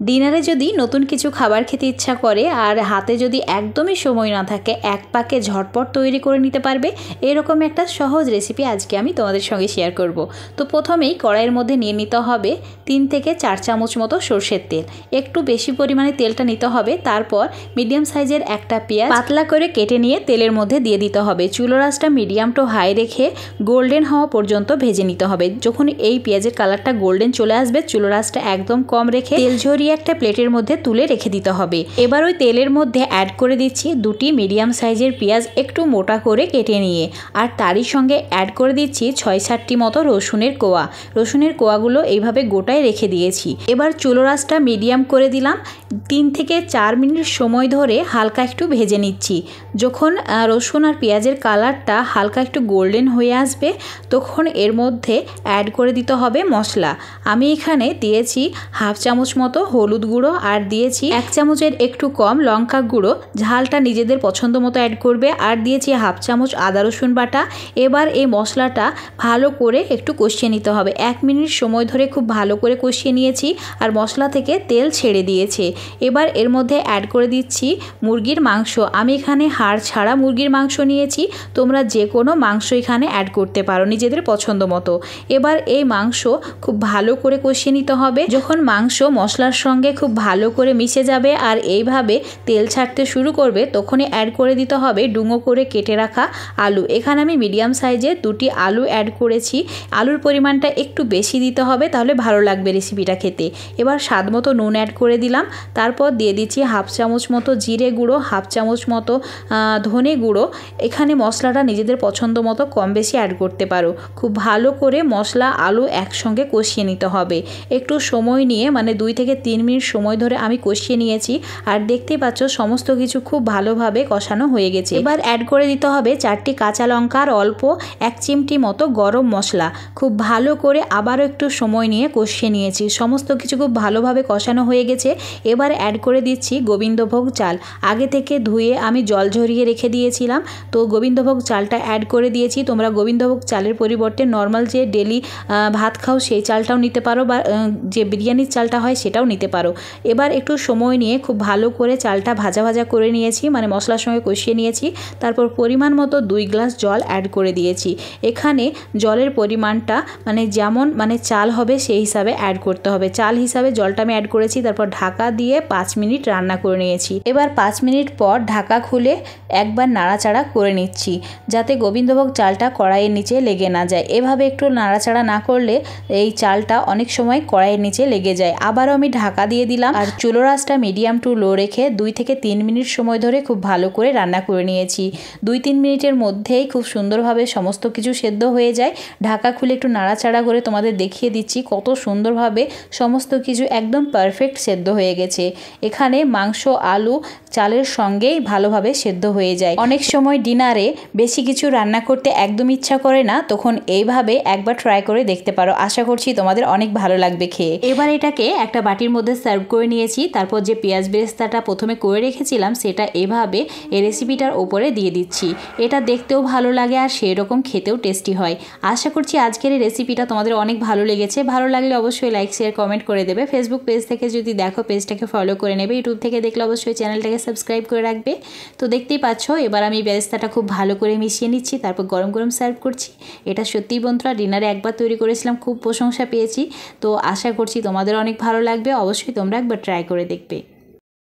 ডিনারে যদি নতুন কিছু খাবার খেতে ইচ্ছা করে আর হাতে যদি একদমই সময় না থাকে, এক পাকে ঝটপট তৈরি করে নিতে পারবে এরকম একটা সহজ রেসিপি আজকে আমি তোমাদের সঙ্গে শেয়ার করব। তো প্রথমেই কড়াইয়ের মধ্যে নিয়ে নিতে হবে 3 থেকে 4 চামচ মতো সরষের তেল। একটু বেশি পরিমাণে তেলটা নিতে হবে। তারপর মিডিয়াম সাইজের একটা পেঁয়াজ পাতলা করে কেটে নিয়ে তেলের মধ্যে দিয়ে দিতে হবে। চুলার আঁচটা মিডিয়াম টু হাই রেখে গোল্ডেন হওয়া পর্যন্ত ভেজে নিতে হবে। যখন এই পেঁয়াজের কালারটা গোল্ডেন চলে আসবে, চুলার আঁচটা একদম কম রেখে তেল ঝরিয়ে একটা প্লেটের মধ্যে তুলে রেখে দিতে হবে। এবার ওই তেলের মধ্যে অ্যাড করে দিচ্ছি 2টি মিডিয়াম সাইজের পেঁয়াজ একটু মোটা করে কেটে নিয়ে, আর তারই সঙ্গে অ্যাড করে দিচ্ছি 6-7টি মতো রসুনের কোয়া। রসুনের কোয়াগুলো এইভাবে গোটায় রেখে দিয়েছি। এবার চুলার আঁচটা মিডিয়াম করে দিলাম। 3 থেকে 4 মিনিট সময় ধরে হালকা একটু ভেজে নিচ্ছি। যখন রসুন আর পেঁয়াজের কালারটা হালকা একটু গোল্ডেন হয়ে আসবে, তখন এর মধ্যে অ্যাড করে দিতে হবে মশলা। আমি এখানে দিয়েছি হাফ চামচ মতো হলুদ গুঁড়ো, আর দিয়েছি 1 চামচের একটু কম লঙ্কা গুঁড়ো। ঝালটা নিজেদের পছন্দ মতো অ্যাড করবে। আর দিয়েছি হাফ চামচ আদা রসুন বাটা। এবার এই মশলাটা ভালো করে একটু কষিয়ে নিতে হবে। 1 মিনিট সময় ধরে খুব ভালো করে কষিয়ে নিয়েছি, আর মশলা থেকে তেল ছেড়ে দিয়েছে। এবার এর মধ্যে অ্যাড করে দিচ্ছি মুরগির মাংস। আমি এখানে হাড় ছাড়া মুরগির মাংস নিয়েছি। তোমরা যে কোনো মাংস এখানে অ্যাড করতে পারো নিজেদের পছন্দ মতো। এবার এই মাংস খুব ভালো করে কষিয়ে নিতে হবে। যখন মাংস মশলার সঙ্গে খুব ভালো করে মিশে যাবে আর এইভাবে তেল ছাড়তে শুরু করবে, তখনই অ্যাড করে দিতে হবে ডুঙো করে কেটে রাখা আলু। এখানে আমি মিডিয়াম সাইজের 2টি আলু অ্যাড করেছি। আলুর পরিমাণটা একটু বেশি দিতে হবে, তাহলে ভালো লাগবে রেসিপিটা খেতে। এবার স্বাদ মতো নুন অ্যাড করে দিলাম। তারপর দিয়ে দিচ্ছি হাফ চামচ মতো জিরে গুঁড়ো, হাফ চামচ মতো ধনে গুঁড়ো। এখানে মশলাটা নিজেদের পছন্দ মতো কম বেশি অ্যাড করতে পারো। খুব ভালো করে মশলা আলু একসঙ্গে কষিয়ে নিতে হবে। একটু সময় নিয়ে, মানে 2 থেকে 3 মিনিট সময় ধরে আমি কষিয়ে নিয়েছি। আর দেখতেই পাচ্ছ সমস্ত কিছু খুব ভালোভাবে কষানো হয়ে গেছে। এবার অ্যাড করে দিতে হবে 4টি কাঁচা লঙ্কা আর অল্প 1 চিমটি মতো গরম মশলা। খুব ভালো করে আবারও একটু সময় নিয়ে কষিয়ে নিয়েছি। সমস্ত কিছু খুব ভালোভাবে কষানো হয়ে গেছে। এবার অ্যাড করে দিচ্ছি গোবিন্দভোগ চাল। আগে থেকে ধুয়ে আমি জল ঝরিয়ে রেখে দিয়েছিলাম, তো গোবিন্দভোগ চালটা অ্যাড করে দিয়েছি। তোমরা গোবিন্দভোগ চালের পরিবর্তে নর্মাল যে ডেলি ভাত খাও সেই চালটাও নিতে পারো, বা যে বিরিয়ানির চালটা হয় সেটাও নিতে পারো। এবার একটু সময় নিয়ে খুব ভালো করে চালটা ভাজা ভাজা করে নিয়েছি, মানে মশলার সঙ্গে কষিয়ে নিয়েছি। তারপর পরিমাণ মতো 2 গ্লাস জল অ্যাড করে দিয়েছি। এখানে জলের পরিমাণটা যেমন চাল হবে সেই হিসাবে অ্যাড করতে হবে। চাল হিসাবে জলটা আমি অ্যাড করেছি। তারপর ঢাকা দিয়ে 5 মিনিট রান্না করে নিয়েছি। এবার 5 মিনিট পর ঢাকা খুলে একবার নাড়াচাড়া করে নিচ্ছি, যাতে গোবিন্দভোগ চালটা কড়াইয়ের নিচে লেগে না যায়। এভাবে একটু নাড়াচাড়া না করলে এই চালটা অনেক সময় কড়াইয়ের নিচে লেগে যায়। আবারও আমি ঢাকা দিয়ে দিলাম, আর চুলোর আঁচটা মিডিয়াম টু লো রেখে 2 থেকে 3 মিনিট সময় ধরে খুব ভালো করে রান্না করে নিয়েছি। 2-3 মিনিটের মধ্যেই খুব সুন্দরভাবে সমস্ত কিছু সেদ্ধ হয়ে যায়। ঢাকা খুলে একটু নাড়াচাড়া করে তোমাদের দেখিয়ে দিচ্ছি কত সুন্দরভাবে সমস্ত কিছু একদম পারফেক্ট সেদ্ধ হয়ে গেছে। এখানে মাংস আলু চালের সঙ্গেই ভালোভাবে সেদ্ধ হয়ে যায়। অনেক সময় ডিনারে বেশি কিছু রান্না করতে একদম ইচ্ছা করে না, তখন এইভাবে একবার ট্রাই করে দেখতে পারো। আশা করছি তোমাদের অনেক ভালো লাগবে খেয়ে। এবার এটাকে একটা বাটির মধ্যে সার্ভ করে নিয়েছি। তারপর যে পেঁয়াজ বেরেস্তাটা প্রথমে করে রেখেছিলাম সেটা এভাবে এই রেসিপিটার ওপরে দিয়ে দিচ্ছি। এটা দেখতেও ভালো লাগে আর সেই রকম খেতেও টেস্টি হয়। আশা করছি আজকের এই রেসিপিটা তোমাদের অনেক ভালো লেগেছে। ভালো লাগলে অবশ্যই লাইক শেয়ার কমেন্ট করে দেবে। ফেসবুক পেজ থেকে যদি দেখো পেজটাকে ফলো করে নেবে। ইউটিউব থেকে দেখলে অবশ্যই চ্যানেলটাকে সাবস্ক্রাইব করে রাখবে। তো দেখতেই পাচ্ছ এবার আমি বেরেস্তাটা খুব ভালো করে মিশিয়ে নিচ্ছি, তারপর গরম গরম সার্ভ করছি। এটা সত্যিই বন্ধুরা ডিনারে একবার তৈরি করেছিলাম, খুব প্রশংসা পেয়েছি। তো আশা করছি তোমাদের অনেক ভালো লাগবে। অবশ্যই তোমরা একবার ট্রাই করে দেখবে।